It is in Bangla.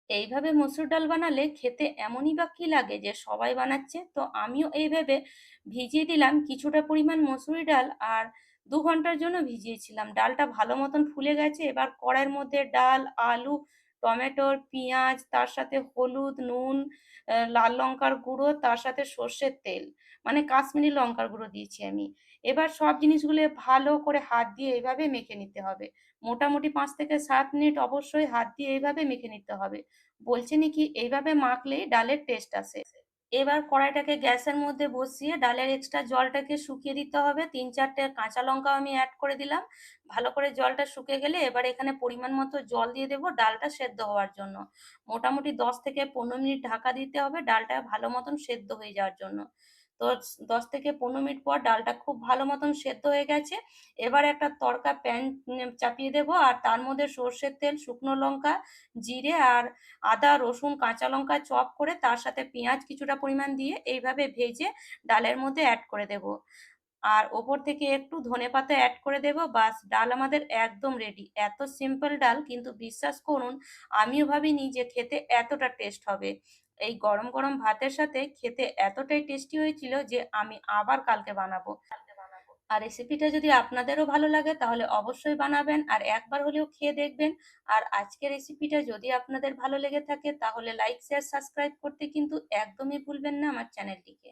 এইভাবে মসুর ডাল বানালে খেতে এমনই বা কি লাগে যে সবাই বানাচ্ছে, তো আমিও এইভাবে ভিজিয়ে দিলাম কিছুটা পরিমাণ মসুরি ডাল আর 2 ঘন্টার জন্য ভিজিয়েছিলাম। ডালটা ভালো মতন ফুলে গেছে। এবার কড়াইয়ের মধ্যে ডাল, আলু, টমেটোর, পেঁয়াজ, তার সাথে হলুদ, নুন, লাল লঙ্কার গুঁড়ো, তার সাথে সর্ষের তেল, মানে কাশ্মীরি লঙ্কার গুঁড়ো দিয়েছি আমি। এবার সব জিনিসগুলো ভালো করে হাত দিয়ে এইভাবে মেখে নিতে হবে। মোটামুটি 5 থেকে 7 মিনিট অবশ্যই হাত দিয়ে এইভাবে মেখে নিতে হবে। বলছে নাকি এইভাবে মাখলেই ডালের টেস্ট আসে। এবার কড়াইটাকে গ্যাসের মধ্যে বসিয়ে ডালের এক্সট্রা জলটাকে শুকিয়ে দিতে হবে। 3-4টে কাঁচা লঙ্কা আমি অ্যাড করে দিলাম। ভালো করে জলটা শুকিয়ে গেলে এবার এখানে পরিমাণ মতো জল দিয়ে দেবো ডালটা সেদ্ধ হওয়ার জন্য। মোটামুটি 10 থেকে 15 মিনিট ঢাকা দিতে হবে ডালটা ভালো মতন সেদ্ধ হয়ে যাওয়ার জন্য। তো 10 থেকে 15 মিনিট পর ডালটা খুব ভালো মতন সেদ্ধ হয়ে গেছে। এবার একটা তড়কা প্যান চাপিয়ে দেবো আর তার মধ্যে সর্ষের তেল, শুকনো লঙ্কা, জিরে আর আদা, রসুন, কাঁচা লঙ্কা চপ করে তার সাথে পেঁয়াজ কিছুটা পরিমাণ দিয়ে এইভাবে ভেজে ডালের মধ্যে অ্যাড করে দেব। আর ওপর থেকে একটু ধনেপাতা অ্যাড করে দেব। বাস, ডাল আমাদের একদম রেডি। এত সিম্পল ডাল, কিন্তু বিশ্বাস করুন আমিও ভাবিনি যে খেতে এতটা টেস্ট হবে। এই গরম গরম ভাতের সাথে খেতে এতটাই টেস্টি হয়েছিল যে আমি আবার কালকে বানাবো। আর রেসিপিটা যদি আপনাদেরও ভালো লাগে তাহলে অবশ্যই বানাবেন আর একবার হলেও খেয়ে দেখবেন। আর আজকের রেসিপিটা যদি আপনাদের ভালো লেগে থাকে তাহলে লাইক, শেয়ার, সাবস্ক্রাইব করতে কিন্তু একদমই ভুলবেন না আমার চ্যানেলটিকে।